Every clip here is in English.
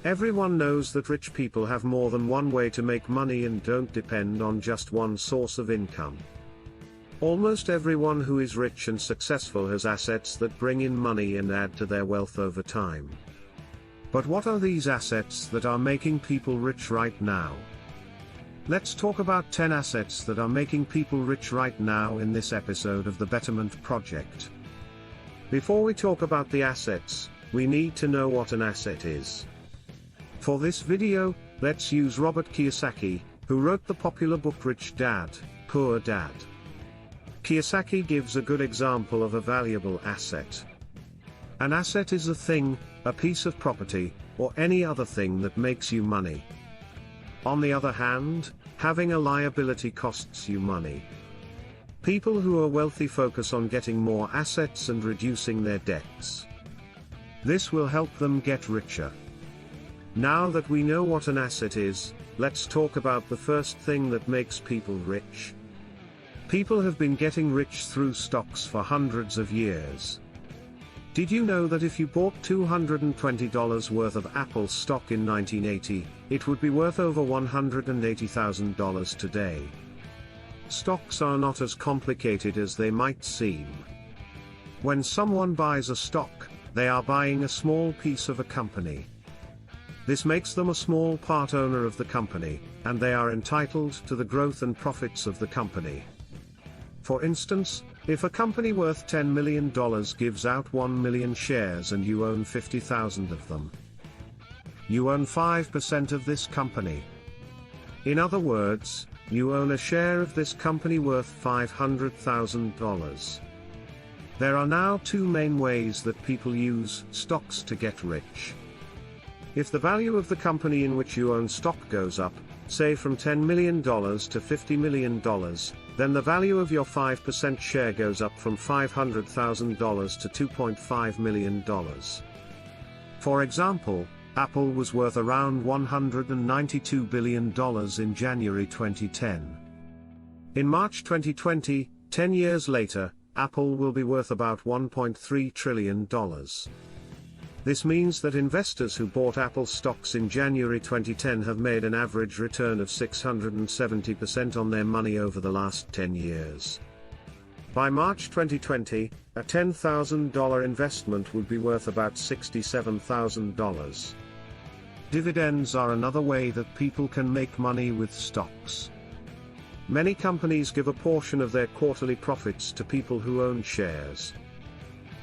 Everyone knows that rich people have more than one way to make money and don't depend on just one source of income. Almost everyone who is rich and successful has assets that bring in money and add to their wealth over time. But what are these assets that are making people rich right now? Let's talk about 10 assets that are making people rich right now in this episode of the Betterment Project. Before we talk about the assets, we need to know what an asset is. For this video, let's use Robert Kiyosaki, who wrote the popular book Rich Dad, Poor Dad. Kiyosaki gives a good example of a valuable asset. An asset is a thing, a piece of property, or any other thing that makes you money. On the other hand, having a liability costs you money. People who are wealthy focus on getting more assets and reducing their debts. This will help them get richer. Now that we know what an asset is, let's talk about the first thing that makes people rich. People have been getting rich through stocks for hundreds of years. Did you know that if you bought $220 worth of Apple stock in 1980, it would be worth over $180,000 today? Stocks are not as complicated as they might seem. When someone buys a stock, they are buying a small piece of a company. This makes them a small part owner of the company, and they are entitled to the growth and profits of the company. For instance, if a company worth $10 million gives out 1 million shares and you own 50,000 of them, you own 5% of this company. In other words, you own a share of this company worth $500,000. There are now two main ways that people use stocks to get rich. If the value of the company in which you own stock goes up, say from $10 million to $50 million, then the value of your 5% share goes up from $500,000 to $2.5 million. For example, Apple was worth around $192 billion in January 2010. In March 2020, 10 years later, Apple will be worth about $1.3 trillion. This means that investors who bought Apple stocks in January 2010 have made an average return of 670% on their money over the last 10 years. By March 2020, a $10,000 investment would be worth about $67,000. Dividends are another way that people can make money with stocks. Many companies give a portion of their quarterly profits to people who own shares.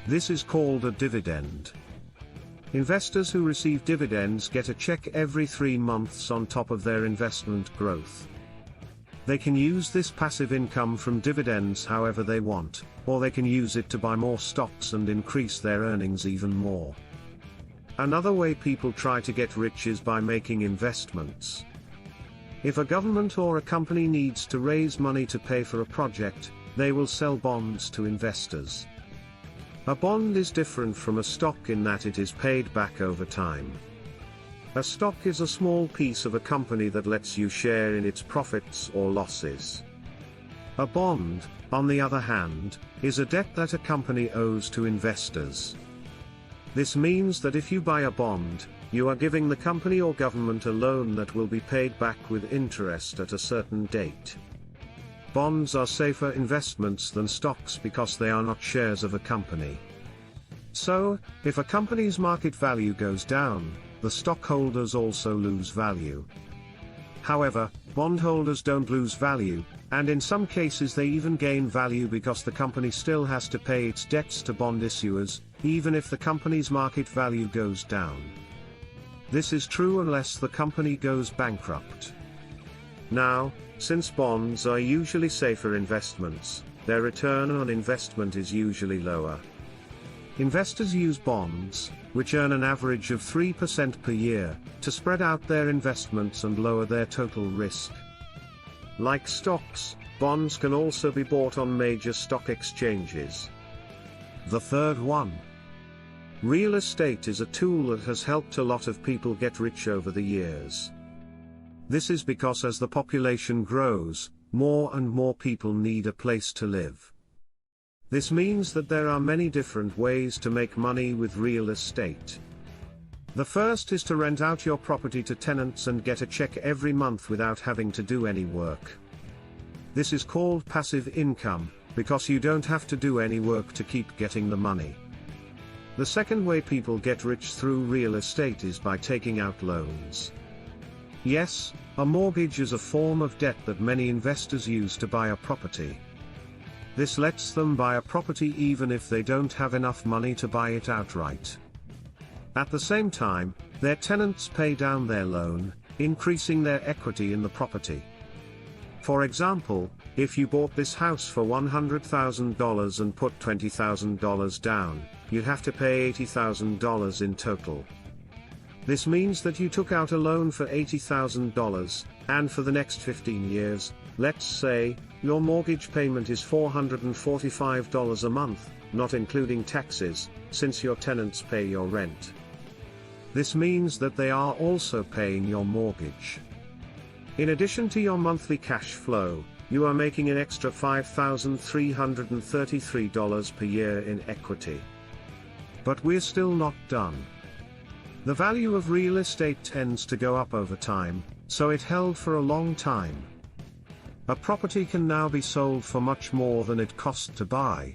This is called a dividend. Investors who receive dividends get a check every 3 months on top of their investment growth. They can use this passive income from dividends however they want, or they can use it to buy more stocks and increase their earnings even more. Another way people try to get rich is by making investments. If a government or a company needs to raise money to pay for a project, they will sell bonds to investors. A bond is different from a stock in that it is paid back over time. A stock is a small piece of a company that lets you share in its profits or losses. A bond, on the other hand, is a debt that a company owes to investors. This means that if you buy a bond, you are giving the company or government a loan that will be paid back with interest at a certain date. Bonds are safer investments than stocks because they are not shares of a company. So, if a company's market value goes down, the stockholders also lose value. However, bondholders don't lose value, and in some cases they even gain value because the company still has to pay its debts to bond issuers, even if the company's market value goes down. This is true unless the company goes bankrupt. Now, since bonds are usually safer investments, their return on investment is usually lower. Investors use bonds, which earn an average of 3% per year, to spread out their investments and lower their total risk. Like stocks, bonds can also be bought on major stock exchanges. The third one. Real estate is a tool that has helped a lot of people get rich over the years. This is because as the population grows, more and more people need a place to live. This means that there are many different ways to make money with real estate. The first is to rent out your property to tenants and get a check every month without having to do any work. This is called passive income, because you don't have to do any work to keep getting the money. The second way people get rich through real estate is by taking out loans. Yes, a mortgage is a form of debt that many investors use to buy a property. This lets them buy a property even if they don't have enough money to buy it outright. At the same time, their tenants pay down their loan, increasing their equity in the property. For example, if you bought this house for $100,000 and put $20,000 down, you'd have to pay $80,000 in total. This means that you took out a loan for $80,000, and for the next 15 years, let's say, your mortgage payment is $445 a month, not including taxes, since your tenants pay your rent. This means that they are also paying your mortgage. In addition to your monthly cash flow, you are making an extra $5,333 per year in equity. But we're still not done. The value of real estate tends to go up over time, so it held for a long time. A property can now be sold for much more than it cost to buy.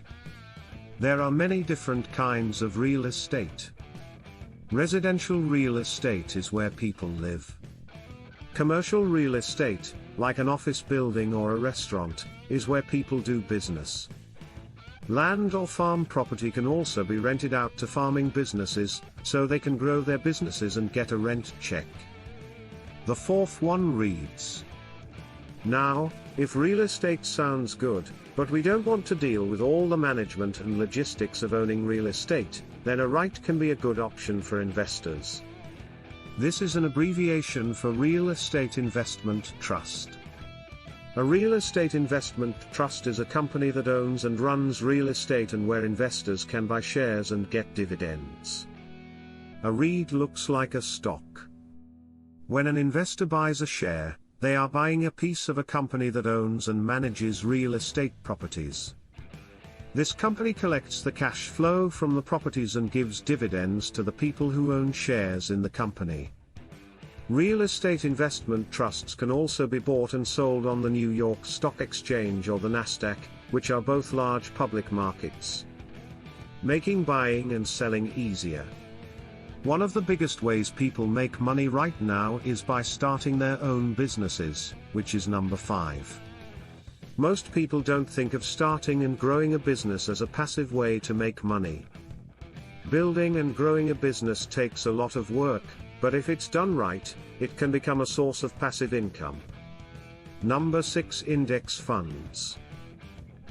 There are many different kinds of real estate. Residential real estate is where people live. Commercial real estate, like an office building or a restaurant, is where people do business. Land or farm property can also be rented out to farming businesses, so they can grow their businesses and get a rent check. The fourth one reads: now, if real estate sounds good, but we don't want to deal with all the management and logistics of owning real estate, then a REIT can be a good option for investors. This is an abbreviation for Real Estate Investment Trust. A real estate investment trust is a company that owns and runs real estate and where investors can buy shares and get dividends. A REIT looks like a stock. When an investor buys a share, they are buying a piece of a company that owns and manages real estate properties. This company collects the cash flow from the properties and gives dividends to the people who own shares in the company. Real estate investment trusts can also be bought and sold on the New York Stock Exchange or the Nasdaq, which are both large public markets, making buying and selling easier. One of the biggest ways people make money right now is by starting their own businesses, which is number 5. Most people don't think of starting and growing a business as a passive way to make money. Building and growing a business takes a lot of work, but if it's done right, it can become a source of passive income. Number 6, index funds.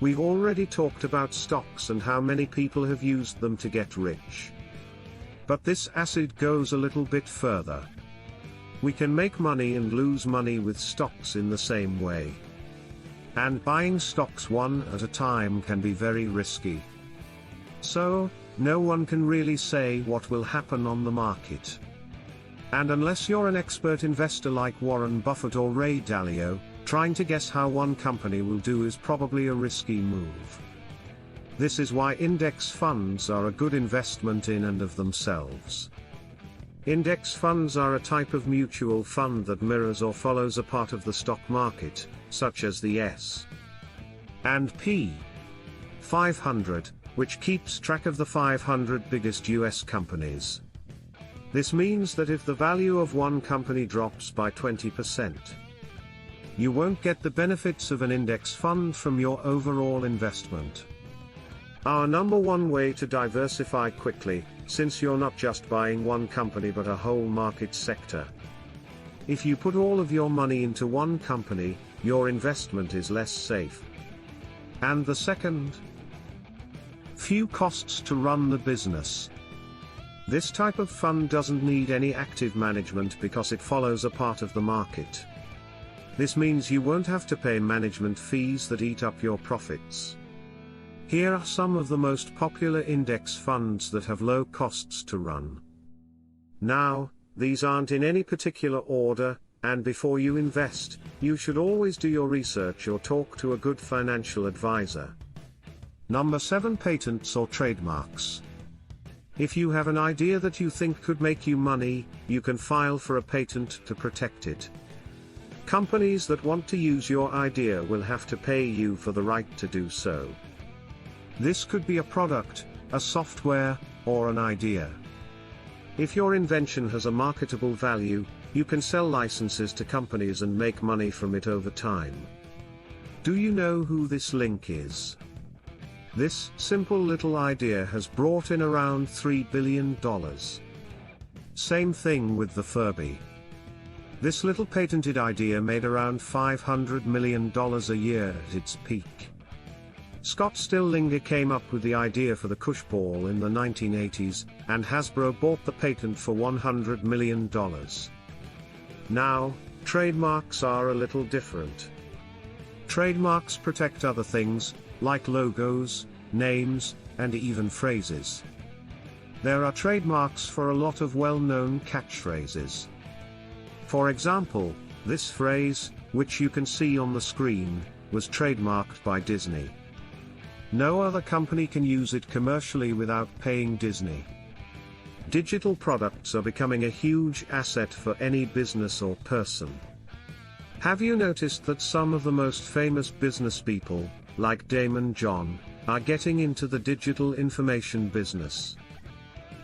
We've already talked about stocks and how many people have used them to get rich. But this acid goes a little bit further. We can make money and lose money with stocks in the same way. And buying stocks one at a time can be very risky. So, no one can really say what will happen on the market. And unless you're an expert investor like Warren Buffett or Ray Dalio, trying to guess how one company will do is probably a risky move. This is why index funds are a good investment in and of themselves. Index funds are a type of mutual fund that mirrors or follows a part of the stock market, such as the S&P 500, which keeps track of the 500 biggest US companies. This means that if the value of one company drops by 20%, you won't get the benefits of an index fund from your overall investment. Our number one way to diversify quickly, since you're not just buying one company but a whole market sector. If you put all of your money into one company, your investment is less safe. And the second, few costs to run the business. This type of fund doesn't need any active management because it follows a part of the market. This means you won't have to pay management fees that eat up your profits. Here are some of the most popular index funds that have low costs to run. Now, these aren't in any particular order, and before you invest, you should always do your research or talk to a good financial advisor. Number 7, patents or trademarks. If you have an idea that you think could make you money, you can file for a patent to protect it. Companies that want to use your idea will have to pay you for the right to do so. This could be a product, a software, or an idea. If your invention has a marketable value, you can sell licenses to companies and make money from it over time. Do you know who this link is? This simple little idea has brought in around $3 billion. Same thing with the Furby. This little patented idea made around $500 million a year at its peak. Scott Stillinger came up with the idea for the Cush ball in the 1980s, and Hasbro bought the patent for $100 million. Now, trademarks are a little different. Trademarks protect other things, like logos, names, and even phrases. There are trademarks for a lot of well-known catchphrases. For example, this phrase, which you can see on the screen, was trademarked by Disney. No other company can use it commercially without paying Disney. Digital products are becoming a huge asset for any business or person. Have you noticed that some of the most famous business people, like Damon John, are getting into the digital information business?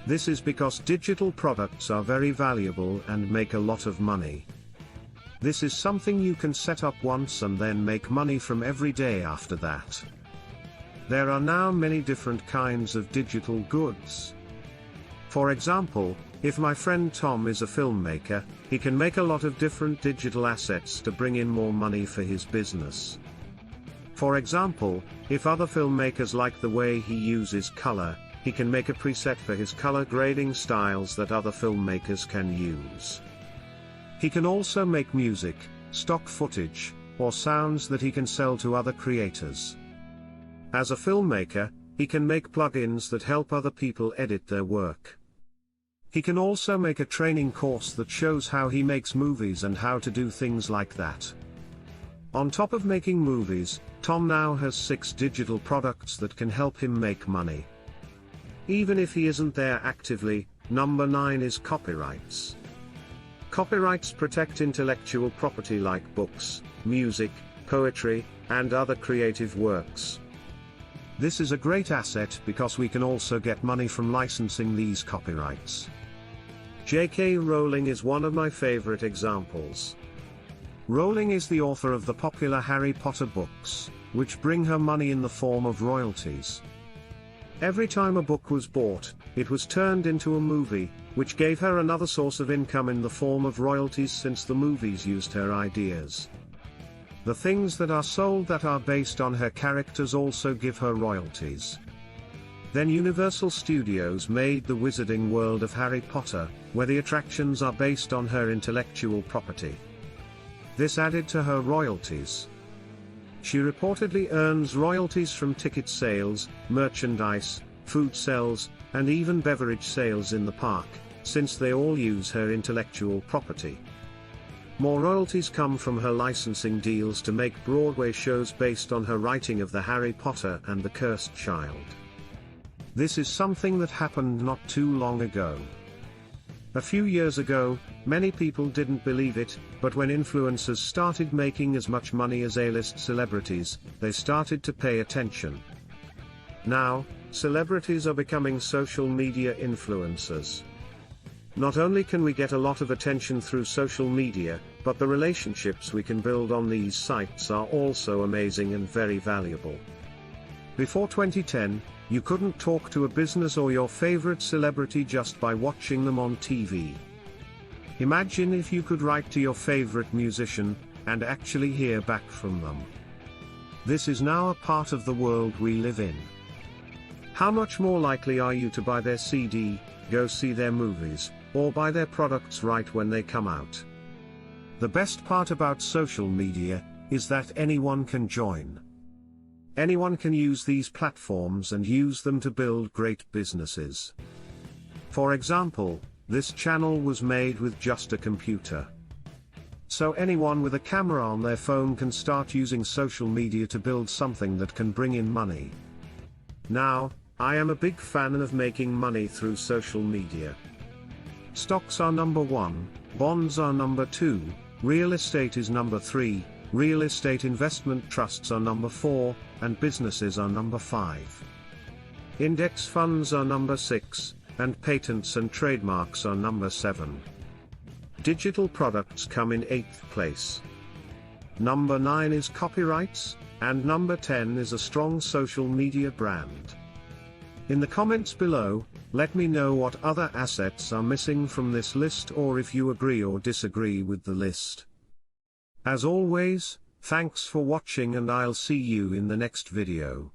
This is because digital products are very valuable and make a lot of money. This is something you can set up once and then make money from every day after that. There are now many different kinds of digital goods. For example, if my friend Tom is a filmmaker, he can make a lot of different digital assets to bring in more money for his business. For example, if other filmmakers like the way he uses color, he can make a preset for his color grading styles that other filmmakers can use. He can also make music, stock footage, or sounds that he can sell to other creators. As a filmmaker, he can make plugins that help other people edit their work. He can also make a training course that shows how he makes movies and how to do things like that. On top of making movies, Tom now has 6 digital products that can help him make money. Even if he isn't there actively, number 9 is copyrights. Copyrights protect intellectual property like books, music, poetry, and other creative works. This is a great asset because we can also get money from licensing these copyrights. J.K. Rowling is one of my favorite examples. Rowling is the author of the popular Harry Potter books, which bring her money in the form of royalties. Every time a book was bought, it was turned into a movie, which gave her another source of income in the form of royalties since the movies used her ideas. The things that are sold that are based on her characters also give her royalties. Then Universal Studios made the Wizarding World of Harry Potter, where the attractions are based on her intellectual property. This added to her royalties. She reportedly earns royalties from ticket sales, merchandise, food sales, and even beverage sales in the park, since they all use her intellectual property. More royalties come from her licensing deals to make Broadway shows based on her writing of the Harry Potter and the Cursed Child. This is something that happened not too long ago. A few years ago, many people didn't believe it, but when influencers started making as much money as A-list celebrities, they started to pay attention. Now, celebrities are becoming social media influencers. Not only can we get a lot of attention through social media, but the relationships we can build on these sites are also amazing and very valuable. Before 2010, you couldn't talk to a business or your favorite celebrity just by watching them on TV. Imagine if you could write to your favorite musician, and actually hear back from them. This is now a part of the world we live in. How much more likely are you to buy their CD, go see their movies, or buy their products right when they come out? The best part about social media is that anyone can join. Anyone can use these platforms and use them to build great businesses. For example, this channel was made with just a computer. So anyone with a camera on their phone can start using social media to build something that can bring in money. Now, I am a big fan of making money through social media. Stocks are number 1, bonds are number 2, real estate is number 3, real estate investment trusts are number 4, and businesses are number 5. Index funds are number 6, and patents and trademarks are number 7. Digital products come in 8th place. Number 9 is copyrights, and number 10 is a strong social media brand. In the comments below, let me know what other assets are missing from this list, or if you agree or disagree with the list. As always, thanks for watching, and I'll see you in the next video.